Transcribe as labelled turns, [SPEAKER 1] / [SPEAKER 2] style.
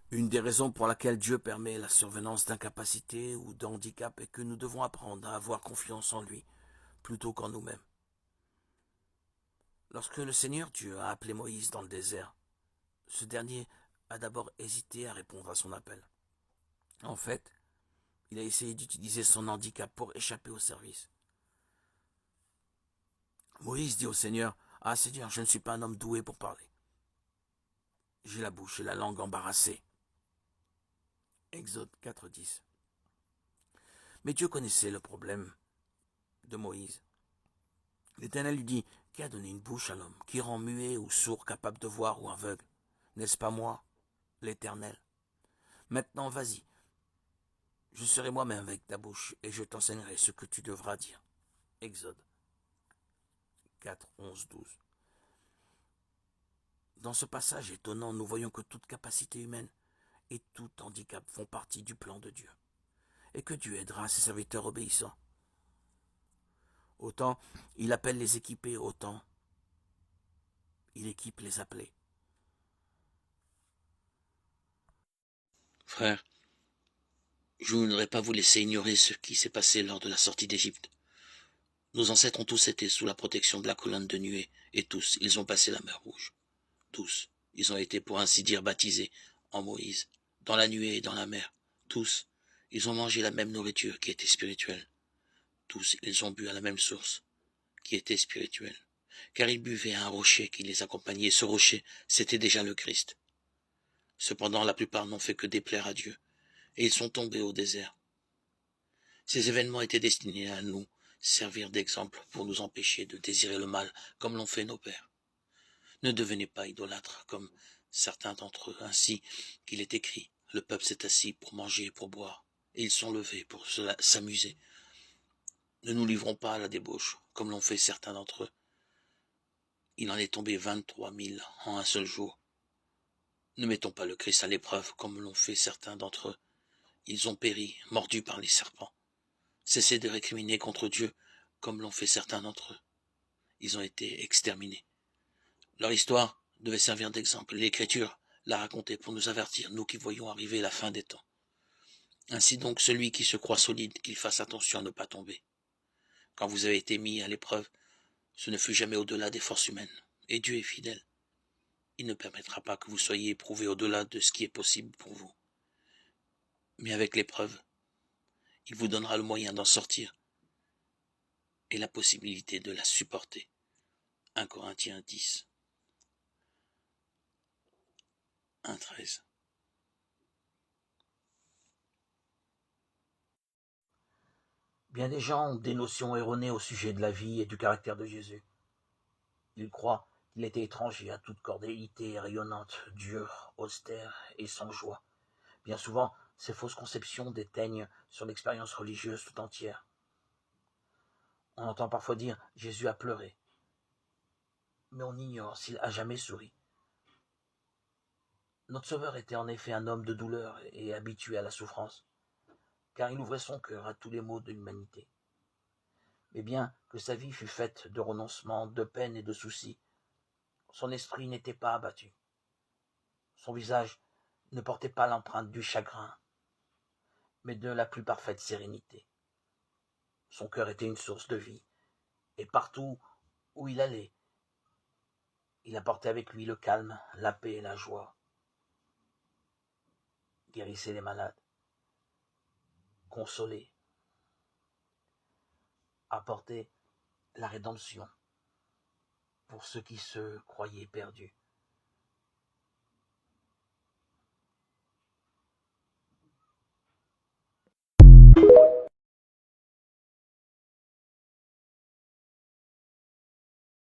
[SPEAKER 1] Une des raisons pour laquelle Dieu permet la survenance d'incapacités ou d'handicap est que nous devons apprendre à avoir confiance en lui plutôt qu'en nous-mêmes. Lorsque le Seigneur Dieu a appelé Moïse dans le désert, ce dernier a d'abord hésité à répondre à son appel. En fait, il a essayé d'utiliser son handicap pour échapper au service. Moïse dit au Seigneur, ah Seigneur, je ne suis pas un homme doué pour parler. J'ai la bouche et la langue embarrassées. Exode 4.10. Mais Dieu connaissait le problème de Moïse. L'Éternel lui dit, qui a donné une bouche à l'homme, qui rend muet ou sourd, capable de voir ou aveugle? N'est-ce pas moi, l'Éternel? Maintenant vas-y, je serai moi-même avec ta bouche, et je t'enseignerai ce que tu devras dire. Exode 4, 11, 12. Dans ce passage étonnant, nous voyons que toute capacité humaine et tout handicap font partie du plan de Dieu, et que Dieu aidera ses serviteurs obéissants. Autant il appelle les équipés, autant il équipe les appelés.
[SPEAKER 2] Frère, je ne voudrais pas vous laisser ignorer ce qui s'est passé lors de la sortie d'Égypte. Nos ancêtres ont tous été sous la protection de la colonne de nuée, et tous, ils ont passé la mer Rouge. Tous, ils ont été pour ainsi dire baptisés en Moïse, dans la nuée et dans la mer. Tous, ils ont mangé la même nourriture qui était spirituelle. Tous, ils ont bu à la même source, qui était spirituelle. Car ils buvaient à un rocher qui les accompagnait, et ce rocher, c'était déjà le Christ. Cependant, la plupart n'ont fait que déplaire à Dieu, et ils sont tombés au désert. Ces événements étaient destinés à nous servir d'exemple pour nous empêcher de désirer le mal comme l'ont fait nos pères. Ne devenez pas idolâtres comme certains d'entre eux, ainsi qu'il est écrit, le peuple s'est assis pour manger et pour boire, et ils sont levés pour s'amuser. Ne nous livrons pas à la débauche, comme l'ont fait certains d'entre eux. Il en est tombé 23 000 en un seul jour. Ne mettons pas le Christ à l'épreuve, comme l'ont fait certains d'entre eux. Ils ont péri, mordus par les serpents. Cessez de récriminer contre Dieu, comme l'ont fait certains d'entre eux. Ils ont été exterminés. Leur histoire devait servir d'exemple. L'Écriture l'a racontée pour nous avertir, nous qui voyons arriver la fin des temps. Ainsi donc, celui qui se croit solide, qu'il fasse attention à ne pas tomber. Quand vous avez été mis à l'épreuve, ce ne fut jamais au-delà des forces humaines. Et Dieu est fidèle. Il ne permettra pas que vous soyez éprouvés au-delà de ce qui est possible pour vous. Mais avec l'épreuve, il vous donnera le moyen d'en sortir et la possibilité de la supporter. 1 Corinthiens 10, 1, 13.
[SPEAKER 1] Bien des gens ont des notions erronées au sujet de la vie et du caractère de Jésus. Ils croient qu'il était étranger à toute cordialité rayonnante, dur, austère et sans joie. Bien souvent, ces fausses conceptions déteignent sur l'expérience religieuse tout entière. On entend parfois dire « Jésus a pleuré », mais on ignore s'il a jamais souri. Notre Sauveur était en effet un homme de douleur et habitué à la souffrance, car il ouvrait son cœur à tous les maux de l'humanité. Mais bien que sa vie fût faite de renoncements, de peines et de soucis, son esprit n'était pas abattu. Son visage ne portait pas l'empreinte du chagrin, mais de la plus parfaite sérénité. Son cœur était une source de vie, et partout où il allait, il apportait avec lui le calme, la paix et la joie, guérissait les malades, consolait, apportait la rédemption pour ceux qui se croyaient perdus.